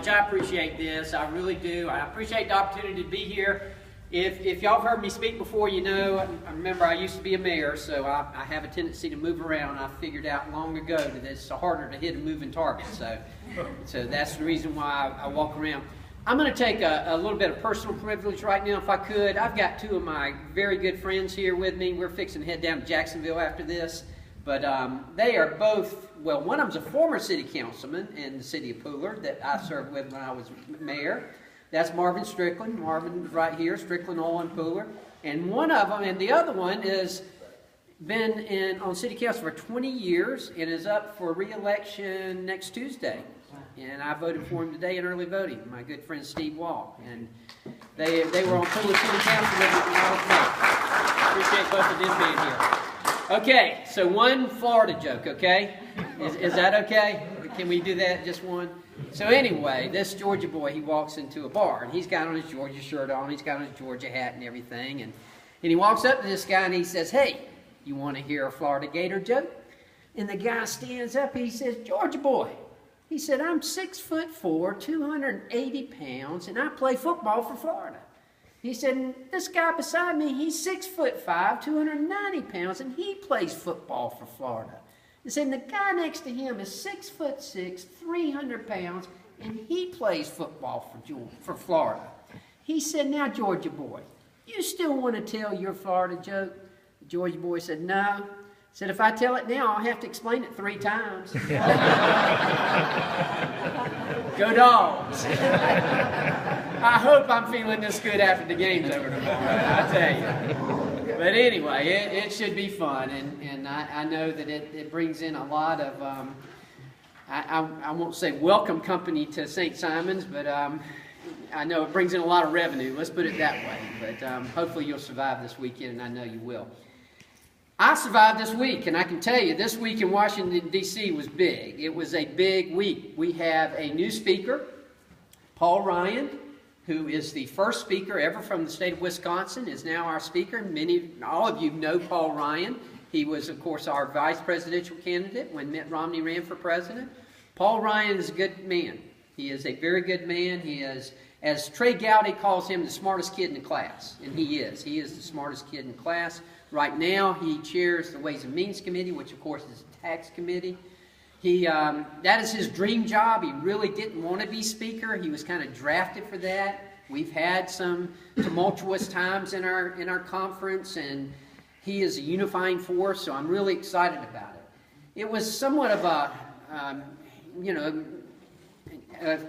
much. I appreciate this. I really do. I appreciate the opportunity to be here. If y'all have heard me speak before, you know, I remember I used to be a mayor, so I have a tendency to move around. I figured out long ago that it's harder to hit a moving target, so that's the reason why I walk around. I'm going to take a little bit of personal privilege right now, if I could. I've got two of my very good friends here with me. We're fixing to head down to Jacksonville after this, but they are both, well, one of them's a former city councilman in the city of Pooler that I served with when I was mayor. That's Marvin Strickland. Marvin's right here, Strickland Oil and Pooler. And one of them, and the other one is been on city council for 20 years and is up for re-election next Tuesday. And I voted for him today in early voting, my good friend Steve Wall. And they were on Pooler City Council with me when I was mayor. Appreciate both of them being here. Okay, so one Florida joke, okay? Is that okay? Can we do that, just one? So anyway, this Georgia boy, he walks into a bar, and he's got on his Georgia shirt on, he's got on his Georgia hat and everything, and he walks up to this guy and he says, "Hey, you want to hear a Florida Gator joke?" And the guy stands up, he says, "Georgia boy," he said, "I'm 6'4", 280 pounds, and I play football for Florida." He said, "And this guy beside me, he's 6'5", 290 pounds, and he plays football for Florida." He said, "And the guy next to him is 6'6", 300 pounds, and he plays football for Florida." He said, "Now, Georgia boy, you still want to tell your Florida joke?" The Georgia boy said, "No." He said, "If I tell it now, I'll have to explain it 3 times. Go Dogs. I hope I'm feeling this good after the game's over tomorrow, I tell you. But anyway, it should be fun, and I know that it brings in a lot of, I won't say welcome company to St. Simon's, but I know it brings in a lot of revenue, let's put it that way. But hopefully you'll survive this weekend, and I know you will. I survived this week, and I can tell you, this week in Washington, D.C. was big. It was a big week. We have a new speaker, Paul Ryan, who is the first speaker ever from the state of Wisconsin, is now our speaker. All of you know Paul Ryan. He was, of course, our vice presidential candidate when Mitt Romney ran for president. Paul Ryan is a good man. He is a very good man. He is, as Trey Gowdy calls him, the smartest kid in the class, and he is. He is the smartest kid in the class. Right now, he chairs the Ways and Means Committee, which, of course, is the tax committee. That is his dream job. He really didn't want to be speaker. He was kind of drafted for that. We've had some tumultuous times in our conference, and he is a unifying force, so I'm really excited about it. It was somewhat of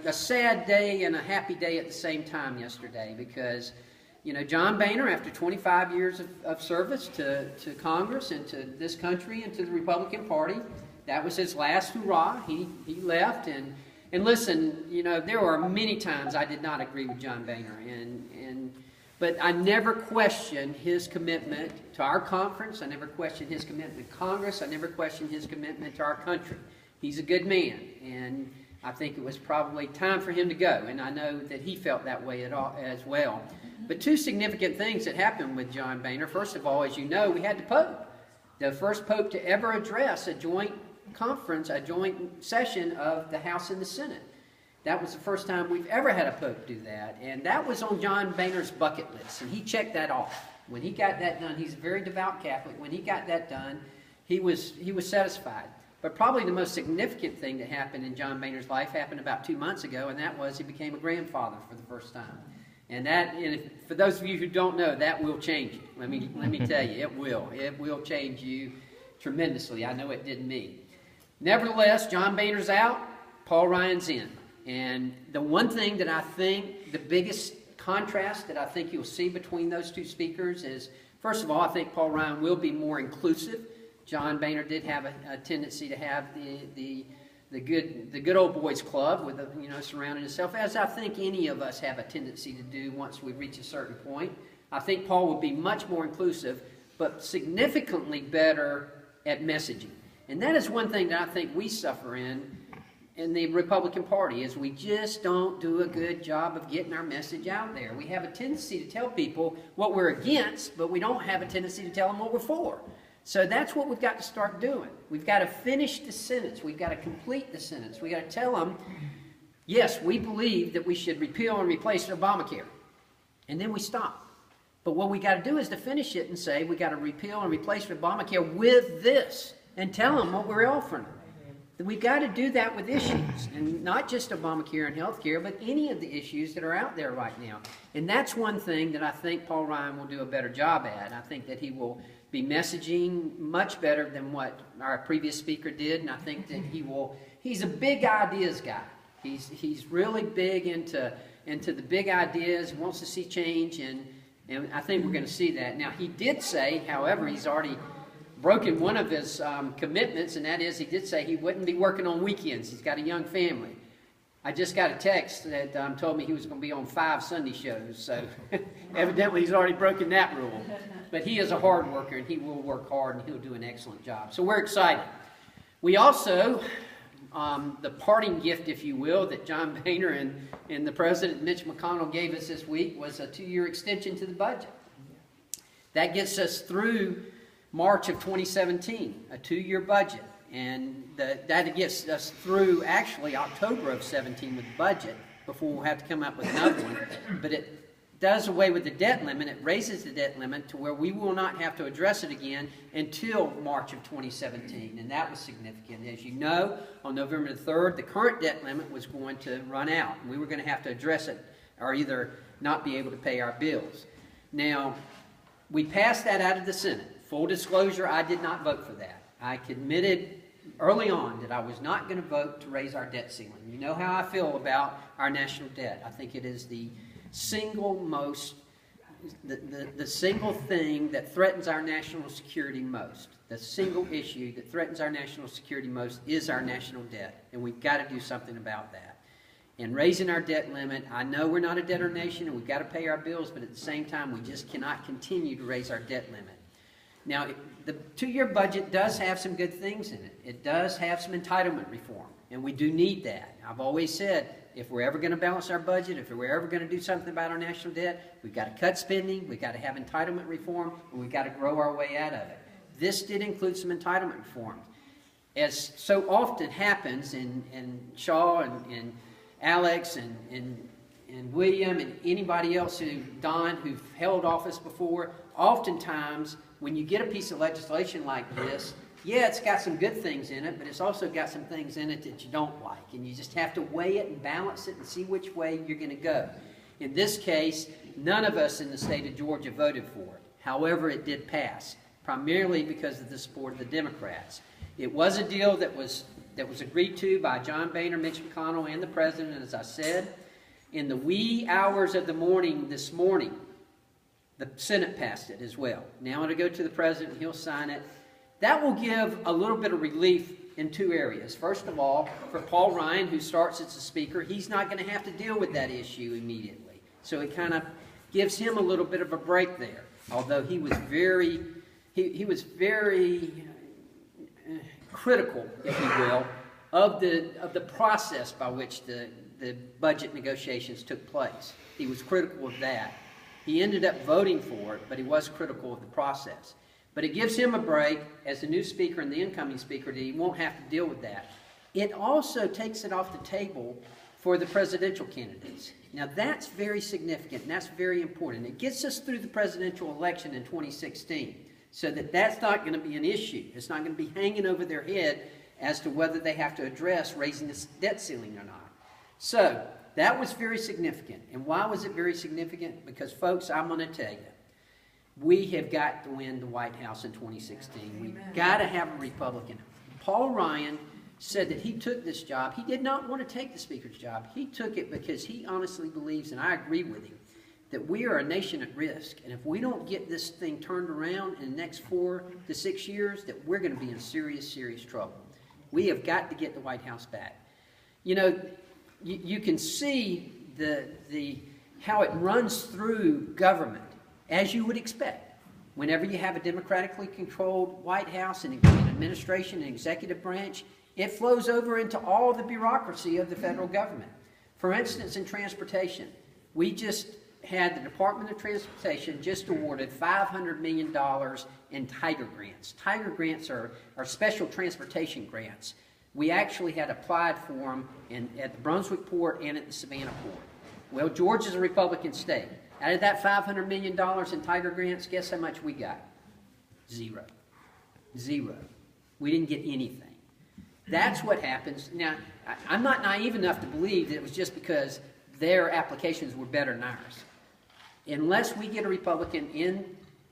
a sad day and a happy day at the same time yesterday because, you know, John Boehner, after 25 years of service to Congress and to this country and to the Republican Party, that was his last hurrah. He left, and listen, you know, there were many times I did not agree with John Boehner, but I never questioned his commitment to our conference. I never questioned his commitment to Congress. I never questioned his commitment to our country. He's a good man, and I think it was probably time for him to go, and I know that he felt that way as well. But 2 significant things that happened with John Boehner. First of all, as you know, we had the Pope, the first Pope to ever address a joint conference, a joint session of the House and the Senate. That was the first time we've ever had a Pope do that, and that was on John Boehner's bucket list, and he checked that off. When he got that done, he's a very devout Catholic. When he got that done, he was satisfied. But probably the most significant thing that happened in John Boehner's life happened about 2 months ago, and that was he became a grandfather for the first time. And for those of you who don't know, that will change you. Let me tell you, it will. It will change you tremendously. I know it did me. Nevertheless, John Boehner's out, Paul Ryan's in. And the one thing that I think, the biggest contrast that I think you'll see between those 2 speakers is, first of all, I think Paul Ryan will be more inclusive. John Boehner did have a tendency to have the good old boys club with surrounding himself, as I think any of us have a tendency to do once we reach a certain point. I think Paul will be much more inclusive, but significantly better at messaging. And that is one thing that I think we suffer in the Republican Party, is we just don't do a good job of getting our message out there. We have a tendency to tell people what we're against, but we don't have a tendency to tell them what we're for. So that's what we've got to start doing. We've got to finish the sentence. We've got to complete the sentence. We've got to tell them yes, we believe that we should repeal and replace Obamacare. And then we stop. But what we got to do is to finish it and say we got to repeal and replace Obamacare with this and tell them what we're offering them. We've got to do that with issues, and not just Obamacare and health care, but any of the issues that are out there right now. And that's one thing that I think Paul Ryan will do a better job at. I think that he will be messaging much better than what our previous speaker did, and I think that he's a big ideas guy. He's really big into the big ideas, wants to see change, and I think we're going to see that. Now, he did say, however, he's already broken one of his commitments, and that is he did say he wouldn't be working on weekends. He's got a young family. I just got a text that told me he was going to be on 5 Sunday shows, so evidently he's already broken that rule. But he is a hard worker, and he will work hard, and he'll do an excellent job. So we're excited. We also, the parting gift, if you will, that John Boehner and the President Mitch McConnell gave us this week was a 2-year extension to the budget. That gets us through March of 2017, a 2-year budget, and that gets us through actually October of 17 with the budget before we'll have to come up with another one. But it does away with the debt limit. It raises the debt limit to where we will not have to address it again until March of 2017, and that was significant. As you know, on November the 3rd, the current debt limit was going to run out, and we were going to have to address it or either not be able to pay our bills. Now, we passed that out of the Senate. Full disclosure, I did not vote for that. I committed early on that I was not going to vote to raise our debt ceiling. You know how I feel about our national debt. I think it is the single most, the single thing that threatens our national security most. The single issue that threatens our national security most is our national debt, and we've got to do something about that. And raising our debt limit, I know we're not a debtor nation and we've got to pay our bills, but at the same time, we just cannot continue to raise our debt limit. Now, the 2-year budget does have some good things in it. It does have some entitlement reform, and we do need that. I've always said, if we're ever going to balance our budget, if we're ever going to do something about our national debt, we've got to cut spending, we've got to have entitlement reform, and we've got to grow our way out of it. This did include some entitlement reform. As so often happens in Shaw and Alex and William and anybody else who've held office before, oftentimes when you get a piece of legislation like this, yeah, it's got some good things in it, but it's also got some things in it that you don't like, and you just have to weigh it and balance it and see which way you're going to go. In this case, none of us in the state of Georgia voted for it. However, it did pass, primarily because of the support of the Democrats. It was a deal that was agreed to by John Boehner, Mitch McConnell, and the President, and as I said, in the wee hours of the morning this morning, the Senate passed it as well. Now it'll go to the President, he'll sign it. That will give a little bit of relief in 2 areas. First of all, for Paul Ryan, who starts as a speaker, he's not going to have to deal with that issue immediately. So it kind of gives him a little bit of a break there, although he was very critical, if you will, of the process by which the budget negotiations took place. He was critical of that. He ended up voting for it, but he was critical of the process. But it gives him a break as the new speaker and the incoming speaker that he won't have to deal with that. It also takes it off the table for the presidential candidates. Now that's very significant and that's very important. It gets us through the presidential election in 2016 so that's not going to be an issue. It's not going to be hanging over their head as to whether they have to address raising the debt ceiling or not. So that was very significant. And why was it very significant? Because, folks, I'm going to tell you, we have got to win the White House in 2016. We've got to have a Republican. Paul Ryan said that he took this job. He did not want to take the Speaker's job. He took it because he honestly believes, and I agree with him, that we are a nation at risk. And if we don't get this thing turned around in the next 4 to 6 years, that we're going to be in serious, serious trouble. We have got to get the White House back. You know, you can see how it runs through government, as you would expect. Whenever you have a democratically controlled White House and an administration and executive branch, it flows over into all the bureaucracy of the federal government. For instance, in transportation, we just had the Department of Transportation just awarded $500 million in Tiger grants. Tiger grants are special transportation grants we actually had applied for them at the Brunswick port and at the Savannah port. Well, Georgia's a Republican state. Out of that $500 million in Tiger grants, guess how much we got? Zero. Zero. We didn't get anything. That's what happens. Now, I'm not naive enough to believe that it was just because their applications were better than ours. Unless we get a Republican in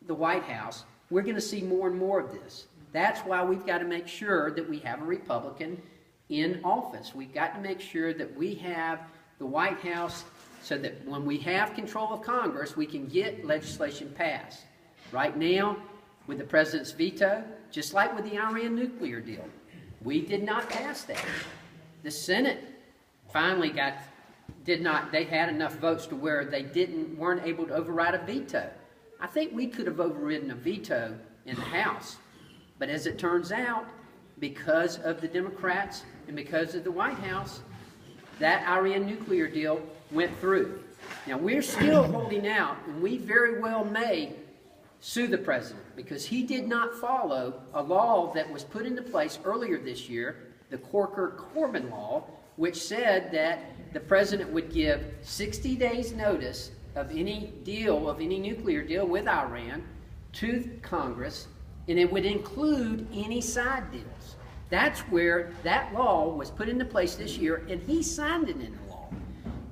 the White House, we're going to see more and more of this. That's why we've got to make sure that we have a Republican in office. We've got to make sure that we have the White House so that when we have control of Congress, we can get legislation passed. Right now, with the president's veto, just like with the Iran nuclear deal, we did not pass that. The Senate finally they had enough votes to where they weren't able to override a veto. I think we could have overridden a veto in the House. But as it turns out, because of the Democrats and because of the White House, that Iran nuclear deal went through. Now, we're still holding out, and we very well may sue the president because he did not follow a law that was put into place earlier this year, the Corker-Corbin law, which said that the president would give 60 days notice of any nuclear deal with Iran to Congress, and it would include any side deals. That's where that law was put into place this year, and he signed it into law.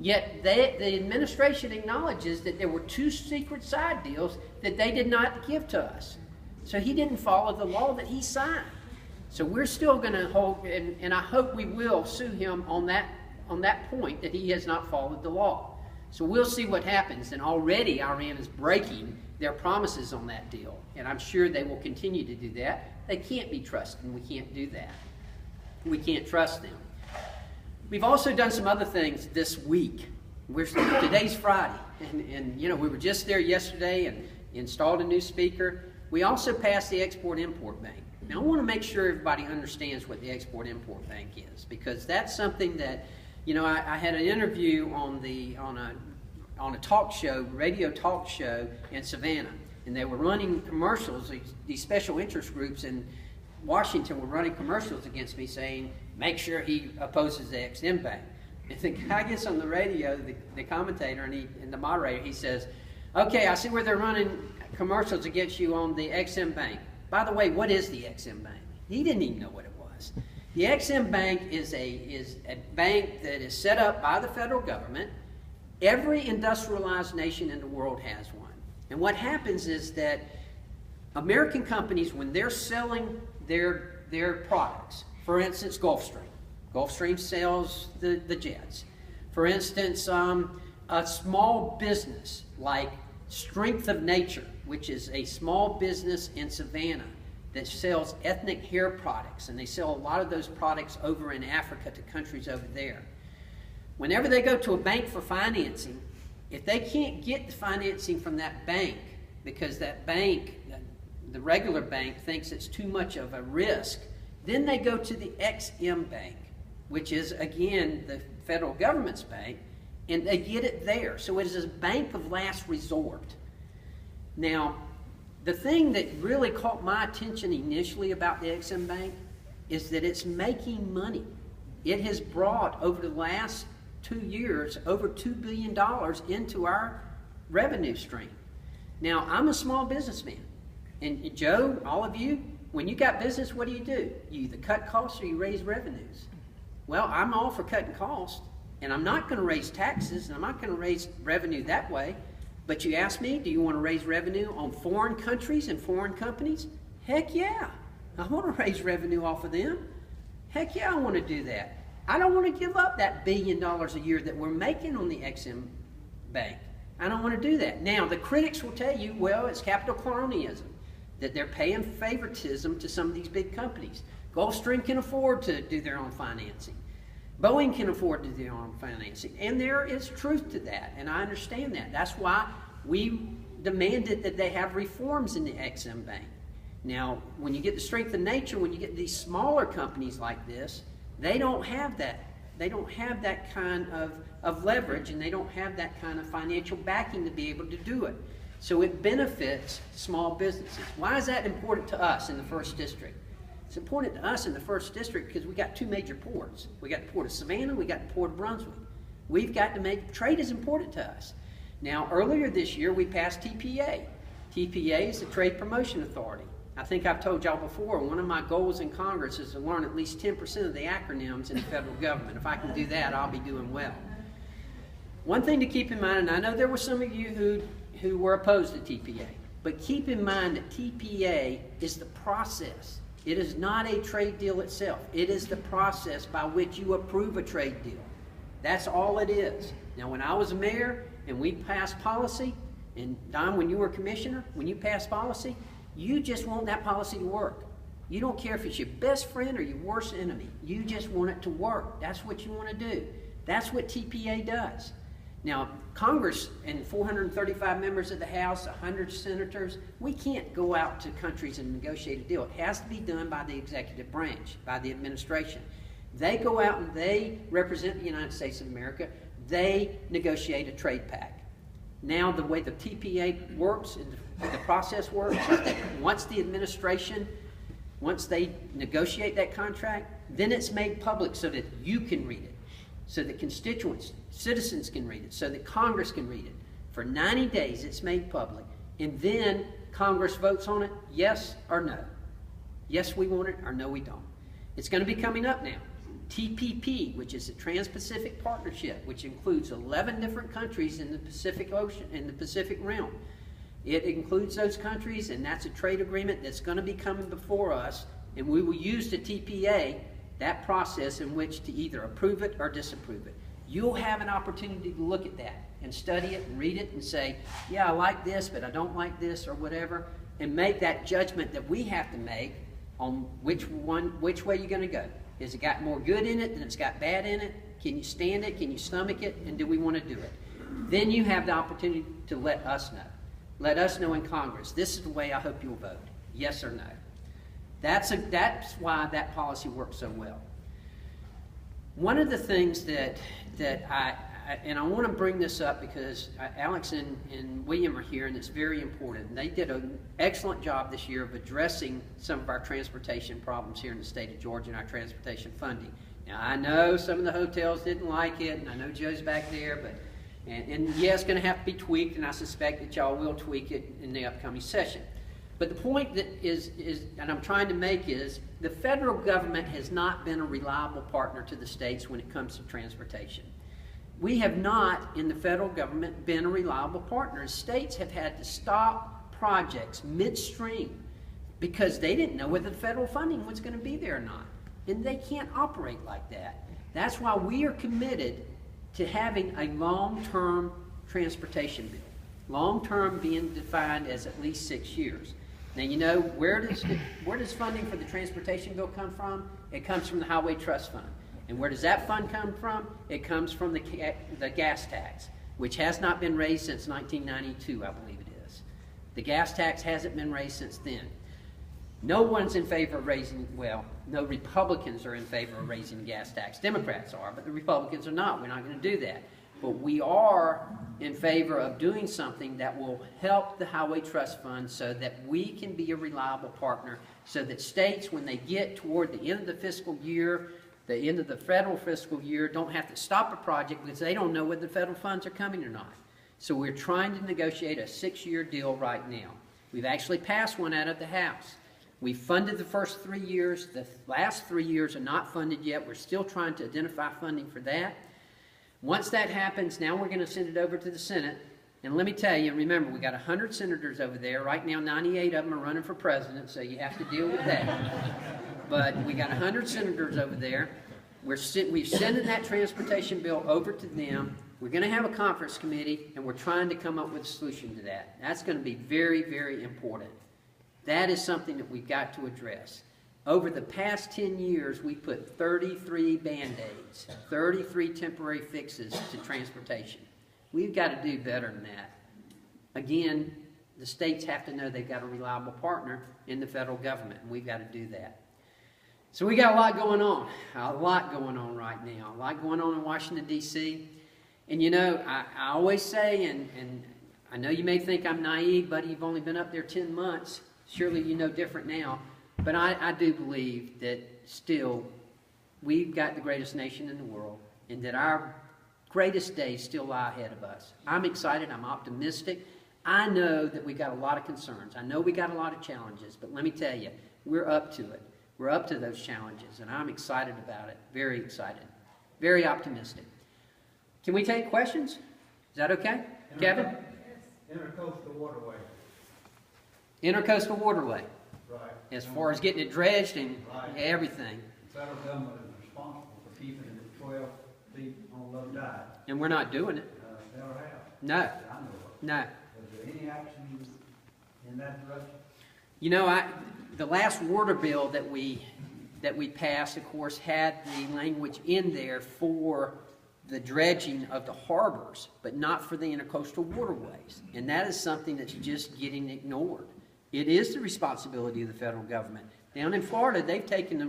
Yet the administration acknowledges that there were 2 secret side deals that they did not give to us. So he didn't follow the law that he signed. So we're still going to hold, and I hope we will sue him on that point that he has not followed the law. So we'll see what happens, and already Iran is breaking their promises on that deal, and I'm sure they will continue to do that. They can't be trusted, and we can't do that. We can't trust them. We've also done some other things this week. Today's Friday, and we were just there yesterday and installed a new speaker. We also passed the Export-Import Bank. Now, I want to make sure everybody understands what the Export-Import Bank is, because that's something that, I had an interview on a talk show, radio talk show in Savannah, and they were running commercials. These special interest groups in Washington were running commercials against me saying, make sure he opposes the Ex-Im Bank. And the guy gets on the radio, the commentator and the moderator, he says, okay, I see where they're running commercials against you on the Ex-Im Bank. By the way, what is the Ex-Im Bank? He didn't even know what it was. The Ex-Im Bank is a bank that is set up by the federal government. Every industrialized nation in the world has one. And what happens is that American companies, when they're selling their products, for instance, Gulfstream. Gulfstream sells the jets. For instance, a small business like Strength of Nature, which is a small business in Savannah that sells ethnic hair products, and they sell a lot of those products over in Africa to countries over there. Whenever they go to a bank for financing, if they can't get the financing from that bank because that bank, the regular bank, thinks it's too much of a risk, then they go to the Ex-Im Bank, which is, again, the federal government's bank, and they get it there. So it is a bank of last resort. Now, the thing that really caught my attention initially about the Ex-Im Bank is that it's making money. It has brought, over the last 2 years, over $2 billion into our revenue stream. Now, I'm a small businessman. And Joe, all of you, when you got business, what do? You either cut costs or you raise revenues. Well, I'm all for cutting costs, and I'm not going to raise taxes, and I'm not going to raise revenue that way. But you ask me, do you want to raise revenue on foreign countries and foreign companies? Heck yeah. I want to raise revenue off of them. Heck yeah, I want to do that. I don't want to give up that $1 billion a year that we're making on the Ex-Im Bank. I don't want to do that. Now, the critics will tell you, well, it's capital cronyism, that they're paying favoritism to some of these big companies. Gulfstream can afford to do their own financing. Boeing can afford to do their own financing. And there is truth to that, and I understand that. That's why we demanded that they have reforms in the Ex-Im Bank. Now, when you get the Strength of Nature, when you get these smaller companies like this, they don't have that. They don't have that kind of leverage, and they don't have that kind of financial backing to be able to do it. So it benefits small businesses. Why is that important to us in the 1st District? It's important to us in the 1st District because we got 2 major ports. We got the Port of Savannah, we got the Port of Brunswick. We've got to make, trade is important to us. Now, earlier this year, we passed TPA. TPA is the Trade Promotion Authority. I think I've told y'all before, one of my goals in Congress is to learn at least 10% of the acronyms in the federal government. If I can do that, I'll be doing well. One thing to keep in mind, and I know there were some of you who were opposed to TPA, but keep in mind that TPA is the process. It is not a trade deal itself. It is the process by which you approve a trade deal. That's all it is. Now, when I was a mayor and we passed policy, and Don, when you were commissioner, when you passed policy, you just want that policy to work. You don't care if it's your best friend or your worst enemy. You just want it to work. That's what you want to do. That's what TPA does. Now, Congress and 435 members of the House, 100 senators, we can't go out to countries and negotiate a deal. It has to be done by the executive branch, by the administration. They go out and they represent the United States of America. They negotiate a trade pact. Now, the way the TPA works and the process works is that once the administration, once they negotiate that contract, then it's made public so that you can read it, so that constituents, citizens can read it, so that Congress can read it. For 90 days, it's made public, and then Congress votes on it, yes or no. Yes, we want it, or no, we don't. It's going to be coming up now. TPP, which is a Trans-Pacific Partnership, which includes 11 different countries in the Pacific Ocean, in the Pacific realm. It includes those countries, and that's a trade agreement that's going to be coming before us, and we will use the TPA, that process in which to either approve it or disapprove it. You'll have an opportunity to look at that and study it and read it and say, yeah, I like this, but I don't like this, or whatever, and make that judgment that we have to make on which way you're going to go. Has it got more good in it than it's got bad in it? Can you stand it? Can you stomach it? And do we want to do it? Then you have the opportunity to let us know. Let us know in Congress, this is the way I hope you'll vote, yes or no. That's why that policy works so well. One of the things that I want to bring this up because Alex and William are here, and it's very important. And they did an excellent job this year of addressing some of our transportation problems here in the state of Georgia and our transportation funding. Now, I know some of the hotels didn't like it, and I know Joe's back there, but and yeah, it's going to have to be tweaked, and I suspect that y'all will tweak it in the upcoming session. But the point that is and I'm trying to make is the federal government has not been a reliable partner to the states when it comes to transportation. We have not, in the federal government, been a reliable partner. States have had to stop projects midstream because they didn't know whether the federal funding was going to be there or not. And they can't operate like that. That's why we are committed to having a long-term transportation bill. Long-term being defined as at least 6 years. Now, you know, where does funding for the transportation bill come from? It comes from the Highway Trust Fund. And where does that fund come from? It comes from the gas tax, which has not been raised since 1992, I believe it is. The gas tax hasn't been raised since then. No one's in favor of raising, well, no Republicans are in favor of raising the gas tax. Democrats are, but the Republicans are not. We're not going to do that. But we are in favor of doing something that will help the Highway Trust Fund so that we can be a reliable partner, so that states, when they get toward the end of the fiscal year, the end of the federal fiscal year, don't have to stop a project because they don't know whether the federal funds are coming or not. So we're trying to negotiate a 6-year deal right now. We've actually passed one out of the House. We funded the first 3 years. The last 3 years are not funded yet. We're still trying to identify funding for that. Once that happens, now we're going to send it over to the Senate. And let me tell you, remember, we got 100 senators over there. Right now, 98 of them are running for president, so you have to deal with that. But we got 100 senators over there. We've sent that transportation bill over to them. We're going to have a conference committee, and we're trying to come up with a solution to that. That's going to be very, very important. That is something that we've got to address. Over the past 10 years, we put 33 Band-Aids, 33 temporary fixes to transportation. We've got to do better than that. Again, the states have to know they've got a reliable partner in the federal government, and we've got to do that. So we got a lot going on right now. A lot going on in Washington, D.C. And you know, I always say, and I know you may think I'm naive, buddy, you've only been up there 10 months. Surely you know different now. But I do believe that still we've got the greatest nation in the world, and that our greatest days still lie ahead of us. I'm excited. I'm optimistic. I know that we got a lot of concerns. I know we got a lot of challenges, but let me tell you, we're up to it. We're up to those challenges, and I'm excited about it. Very excited. Very optimistic. Can we take questions? Is that okay? Kevin? Intercoastal waterway. Intercoastal waterway. Right. As far as getting it dredged and everything. The federal government is responsible for keeping it at 12 feet on low tide. And we're not doing it. Never have. No. I know of. No. Was there any action in that direction? You know, the last water bill that we passed, of course, had the language in there for the dredging of the harbors, but not for the intercoastal waterways. And that is something that's just getting ignored. It is the responsibility of the federal government. Down in Florida, they've taken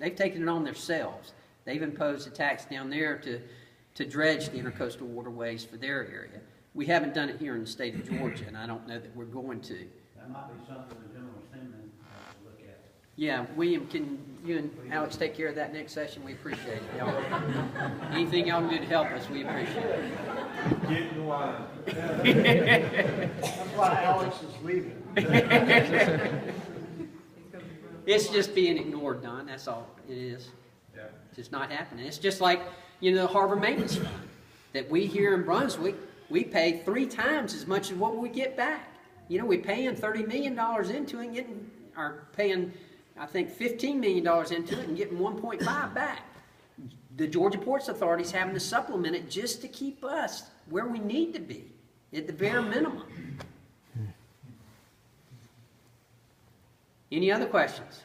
it on themselves. They've imposed a tax down there to dredge the intercoastal waterways for their area. We haven't done it here in the state of Georgia, and I don't know that we're going to. That might be something the General Assembly has to look at. Yeah, William, can you and Alex take care of that next session? We appreciate it. Y'all. Anything y'all can do to help us, we appreciate it. Get in line. That's why Alex is leaving. It's just being ignored, Don. That's all it is. Yeah. It's just not happening. It's just like, you know, the harbor maintenance fund that we here in Brunswick, we pay 3 times as much as what we get back. You know, we're paying $30 million into it and paying, I think, $15 million into it and getting 1.5 back. The Georgia Ports Authority's having to supplement it just to keep us where we need to be, at the bare minimum. Any other questions?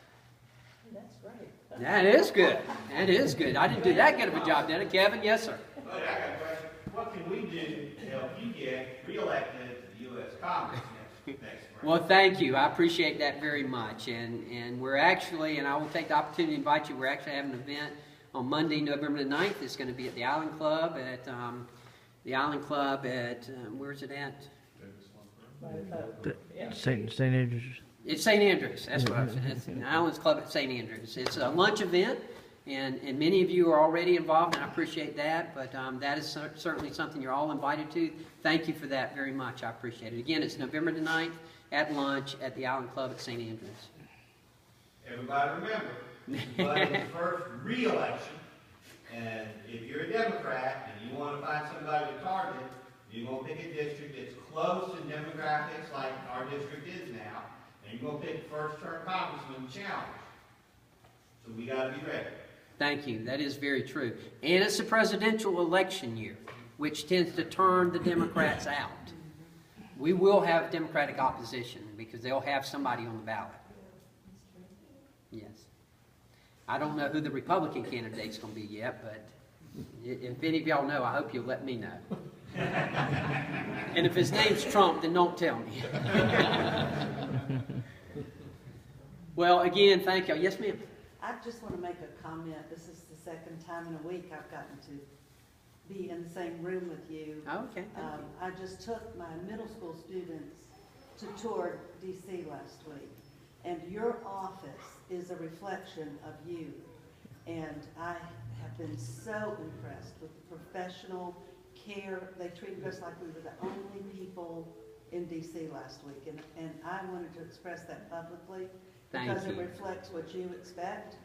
That's great. That is good. That is good. I didn't do that good of a job, did I, Kevin? Yes, sir. But I got a question. What can we do to help you get reelected to the U.S. Congress next spring? Well, thank you. I appreciate that very much. And we're actually, and I will take the opportunity to invite you, we're actually having an event on Monday, November the 9th. It's going to be at the Island Club where's it at? St. Andrews. It's St. Andrews. That's what I was saying. It's the Islands Club at St. Andrews. It's a lunch event, and many of you are already involved, and I appreciate that. But that is certainly something you're all invited to. Thank you for that very much. I appreciate it. Again, it's November the 9th at lunch at the Island Club at St. Andrews. Everybody remember, but in the first re-election, and if you're a Democrat and you want to find somebody to target, you're going to pick a district that's close in demographics like our district is now, and you're going to pick first-term congressman to challenge. So we got to be ready. Thank you. That is very true. And it's a presidential election year, which tends to turn the Democrats out. We will have Democratic opposition because they'll have somebody on the ballot. Yes. I don't know who the Republican candidate's going to be yet, but if any of y'all know, I hope you'll let me know. And if his name's Trump, then don't tell me. Well, again, thank y'all. Yes, ma'am. I just want to make a comment. This is the second time in a week I've gotten to be in the same room with you. Oh, okay. I just took my middle school students to tour D.C. last week, and your office is a reflection of you. And I have been so impressed with the professional care. They treated us like we were the only people in D.C. last week, and I wanted to express that publicly because it reflects what you expect.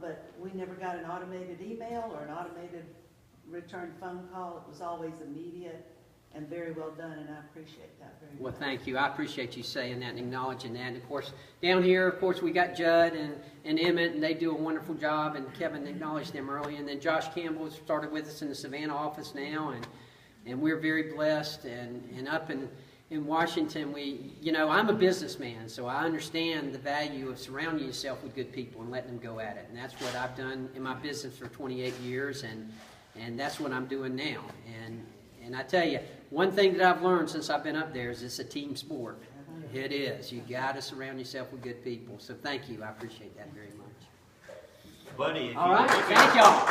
But we never got an automated email or an automated return phone call. It was always immediate and very well done, and I appreciate that very much. Well, thank you. I appreciate you saying that and acknowledging that. And of course, down here, of course, we got Judd and Emmett, and they do a wonderful job, and Kevin acknowledged them earlier. And then Josh Campbell has started with us in the Savannah office now, and we're very blessed. And up in Washington, I'm a businessman, so I understand the value of surrounding yourself with good people and letting them go at it. And that's what I've done in my business for 28 years, and that's what I'm doing now. And I tell you, one thing that I've learned since I've been up there is it's a team sport. It is. You got to surround yourself with good people. So thank you. I appreciate that very much. Buddy, All right. Thank y'all.